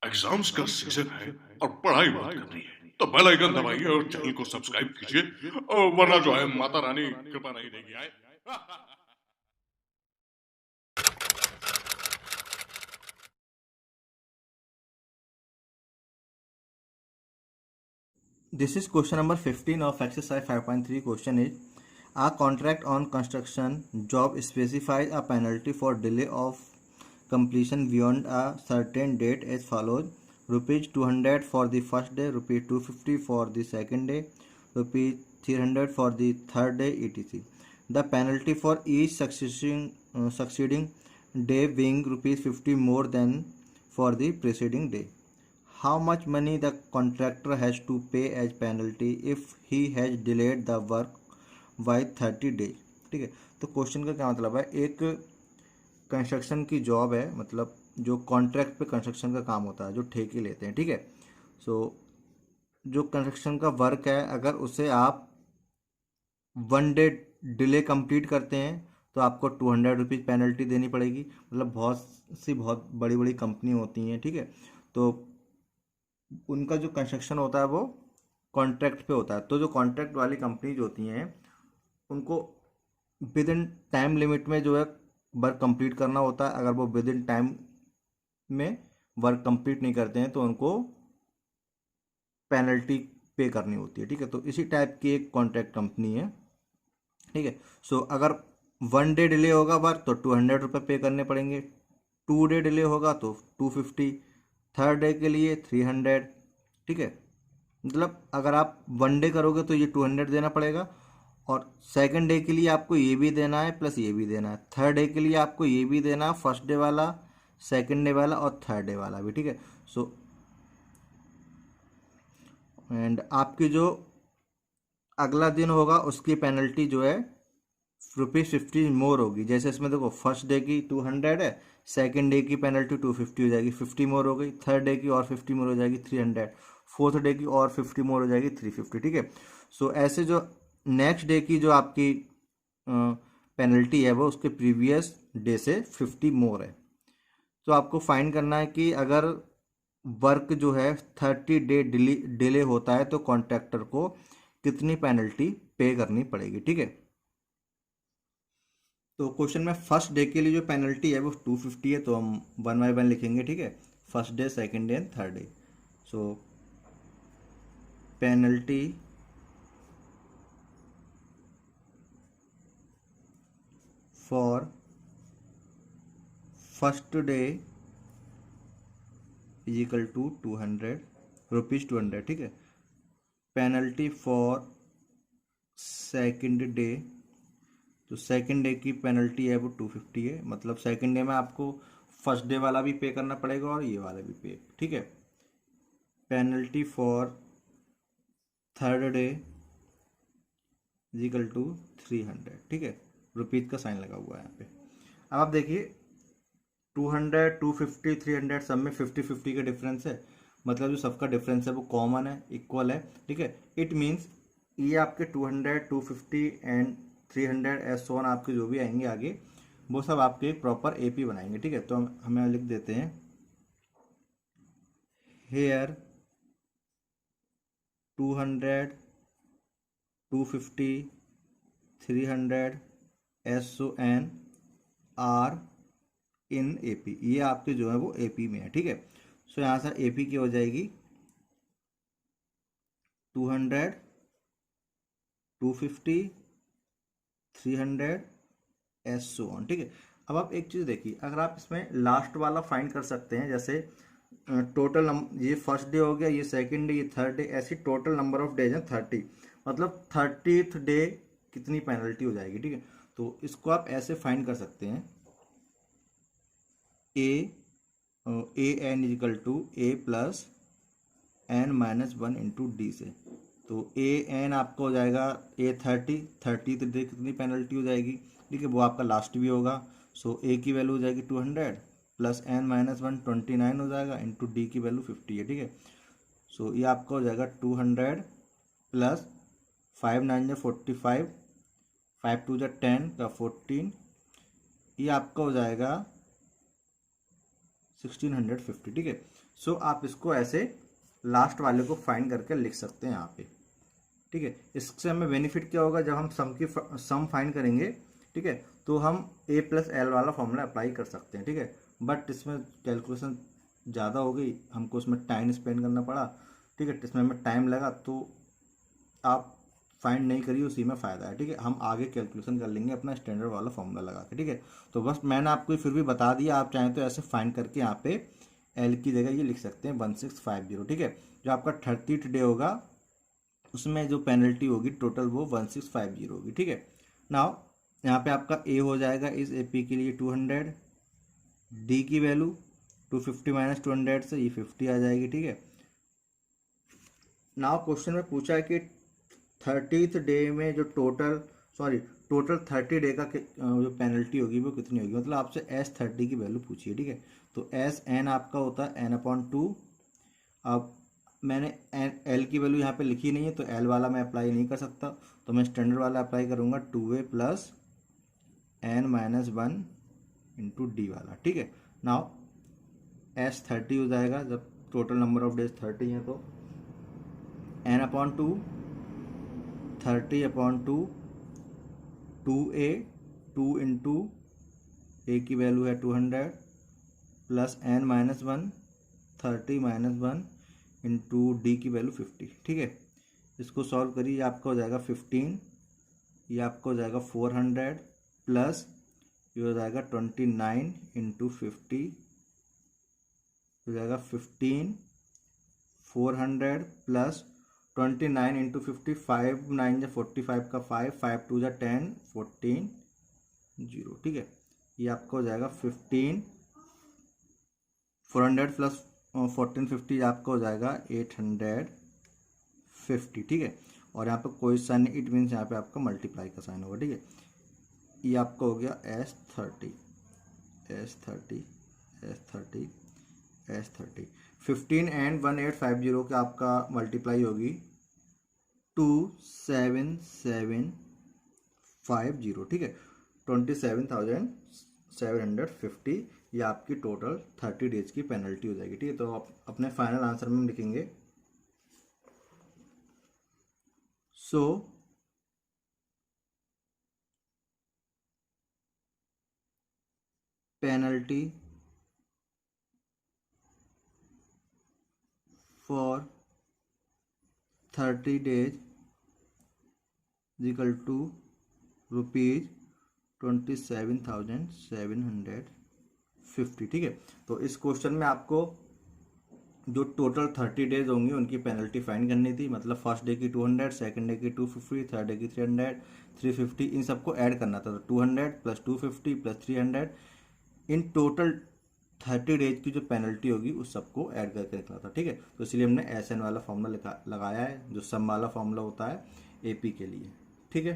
Exams का season है और पढ़ाई बहुत करनी है, तो बेल आइकन दबाइए और चैनल को सब्सक्राइब कीजिए, और वरना जो है माता रानी कृपा नहीं देगी आए। This is question number 15 of exercise 5.3. Question is, a contract on construction job specifies a penalty for delay of completion beyond a certain date as follows: rupees 200 for the first day, rupees 250 for the second day, rupees 300 for the third day, etc. The penalty for each succeeding day being rupees 50 more than for the preceding day. How much money the contractor has to pay as penalty if he has delayed the work by 30 days। ठीक है, तो question का क्या मतलब है, एक construction की job है, मतलब जो कॉन्ट्रैक्ट पे कंस्ट्रक्शन का काम होता है, जो ठेके लेते हैं। ठीक है, सो जो कंस्ट्रक्शन का वर्क है, अगर उसे आप 1 डे डिले कंप्लीट करते हैं तो आपको 200 रुपीज़ पेनल्टी देनी पड़ेगी। मतलब बहुत बड़ी बड़ी कंपनी होती हैं, ठीक है, तो उनका जो कंस्ट्रक्शन होता है वो कॉन्ट्रैक्ट पे होता है। तो जो कॉन्ट्रैक्ट वाली कंपनीज होती हैं, उनको विद इन टाइम लिमिट में जो है वर्क कंप्लीट करना होता है। अगर वो विद इन टाइम में वर्क कंप्लीट नहीं करते हैं तो उनको पेनल्टी पे करनी होती है। ठीक है, तो इसी टाइप की एक कॉन्ट्रैक्ट कंपनी है। ठीक है, सो अगर 1 डे डिले होगा वर्क तो 200 रुपये पे करने पड़ेंगे, 2 डे डिले होगा तो 250, थर्ड डे के लिए 300। ठीक है, मतलब अगर आप 1 डे करोगे तो ये 200 देना पड़ेगा, और सेकंड डे के लिए आपको ये भी देना है प्लस ये भी देना है, थर्ड डे के लिए आपको ये भी देना है, फर्स्ट डे वाला, सेकंड डे वाला और थर्ड डे वाला भी। ठीक है, सो एंड आपकी जो अगला दिन होगा उसकी पेनल्टी जो है ₹50 मोर होगी। जैसे इसमें देखो, फर्स्ट डे की 200 है, सेकंड डे की पेनल्टी 250 हो जाएगी, 50 मोर हो गई, थर्ड डे की और 50 मोर हो जाएगी 300, फोर्थ डे की और 50 मोर हो जाएगी 350। ठीक है, सो ऐसे जो नेक्स्ट डे की जो आपकी पेनल्टी है वो उसके प्रीवियस डे से 50 मोर है। तो आपको फाइन करना है कि अगर वर्क जो है 30 डे डिले होता है तो कॉन्ट्रैक्टर को कितनी पेनल्टी पे करनी पड़ेगी। ठीक है, तो क्वेश्चन में फर्स्ट डे के लिए जो पेनल्टी है वो 250 है, तो हम 1 बाय 1 लिखेंगे। ठीक है, first day, second day and third day. So penalty for first day is equal to 200 rupees 200। ठीक है, पेनल्टी फॉर सेकंड डे, तो सेकंड डे की पेनल्टी है वो 250 है। मतलब सेकंड डे में आपको फर्स्ट डे वाला भी पे करना पड़ेगा और ये वाला भी पे। ठीक है, penalty for third day is equal to 300। ठीक है, रुपीज़ का साइन लगा हुआ है यहाँ पे। अब आप देखिए, 200, 250, 300 सब में 50-50 का डिफरेंस है। मतलब जो सबका डिफरेंस है वो कॉमन है, इक्वल है। ठीक है, इट मीन्स ये आपके 200, 250 एंड 300 एस वन आपके जो भी आएंगे आगे, वो सब आपके प्रॉपर एपी बनाएंगे। ठीक है, तो हमें लिख देते हैं, here 200, 250, 300 S O N are in AP. ये आपके जो है वो एपी में है। ठीक है, सो यहाँ से एपी की हो जाएगी 200, 250, 300 एस सो ऑन। ठीक है, अब आप एक चीज़ देखिए, अगर आप इसमें लास्ट वाला फाइंड कर सकते हैं, जैसे टोटल ये फर्स्ट डे हो गया, ये सेकंड डे, ये थर्ड डे, ऐसी टोटल नंबर ऑफ डेज हैं 30। मतलब 30th डे कितनी पेनल्टी हो जाएगी। ठीक है, तो इसको आप ऐसे फाइंड कर सकते हैं, a n equal to a plus n minus 1 into d से। तो ए एन आपका हो जाएगा ए 30 तो डे कितनी पेनल्टी हो जाएगी। ठीक है, वो आपका लास्ट भी होगा। सो ए की वैल्यू हो जाएगी 200 प्लस एन माइनस 1 29 हो जाएगा, इंटू डी की वैल्यू 50 है। ठीक है, सो ये आपका हो जाएगा 200 प्लस 5 9 जो 45, 5 2 जो 10 का 14, ये आपका हो जाएगा 1650। ठीक है, सो आप इसको ऐसे लास्ट वाले को फाइंड करके लिख सकते हैं यहाँ पे, ठीक है। इससे हमें बेनिफिट क्या होगा, जब हम सम फाइंड करेंगे, ठीक है, तो हम a प्लस एल वाला फॉर्मूला अप्लाई कर सकते हैं, ठीक है। बट इसमें कैलकुलेशन ज़्यादा हो गई, हमको उसमें टाइम स्पेंड करना पड़ा, ठीक है, इसमें हमें टाइम लगा, तो आप फाइंड नहीं करिए, उसी में फ़ायदा है, ठीक है। हम आगे कैलकुलेशन कर लेंगे अपना स्टैंडर्ड वाला फॉर्मूला लगा के, ठीक है। तो बस मैंने आपको फिर भी बता दिया, आप चाहें तो ऐसे फाइंड करके यहाँ पे एल की जगह ये लिख सकते हैं 1650, ठीक है। जो आपका 30th डे होगा उसमें जो पेनल्टी होगी टोटल वो 1650 होगी, ठीक है। नाउ यहाँ पे आपका ए हो जाएगा इस एपी के लिए 200, डी की वैल्यू 250 माइनस 200 से ये 50 आ जाएगी, ठीक है। नाउ क्वेश्चन में पूछा है कि 30th डे में जो टोटल 30 डे का जो पेनल्टी होगी वो कितनी होगी, मतलब आपसे S30 की वैल्यू पूछी है, ठीक है। तो एस एन आपका होता है n/2। अब मैंने एल की वैल्यू यहाँ पे लिखी नहीं है, तो एल वाला मैं अप्लाई नहीं कर सकता, तो मैं स्टैंडर्ड वाला अप्लाई करूँगा 2a plus n-1 into D वाला, ठीक है। नाउ S30 हो जाएगा, जब टोटल नंबर ऑफ डेज 30 है तो n/2 30/2 2a 2 इंटू ए की वैल्यू है 200 प्लस n-1 30-1 इंटू डी की वैल्यू 50, ठीक है। इसको सॉल्व करिए, ये आपका हो जाएगा 15, ये आपका हो जाएगा 400 प्लस ये हो जाएगा 29 इंटू 50 हो जाएगा 15, 400 प्लस 29 इंटू 50, 5 9 45 का 5 2 10 14 0, ठीक है। ये आपका हो जाएगा 15, 400 प्लस 1450 आपका हो जाएगा 850, ठीक है। और यहाँ पे कोई साइन नहीं, इट मीन्स यहाँ पे आपका मल्टीप्लाई का साइन होगा, ठीक है। ये आपका हो गया S30 15 एंड 1850 का आपका मल्टीप्लाई होगी 27750, ठीक है। 27,750 ये आपकी टोटल 30 डेज की पेनल्टी हो जाएगी, ठीक है। तो आप अपने फाइनल आंसर में लिखेंगे so penalty for 30 days equal to ₹27,750, ठीक है। तो इस क्वेश्चन में आपको जो टोटल 30 डेज होंगी उनकी पेनल्टी फाइंड करनी थी, मतलब फर्स्ट डे की 200, सेकंड डे की 250, थर्ड डे की 300, 350, इन सबको ऐड करना था। तो 200 plus 250 plus 300 in total 30 days की जो पेनल्टी होगी उस सबको ऐड करके रखना था, ठीक है। तो इसलिए हमने SN वाला फॉर्मूला लगाया है, जो सम वाला फॉर्मूला होता है AP के लिए, ठीक है।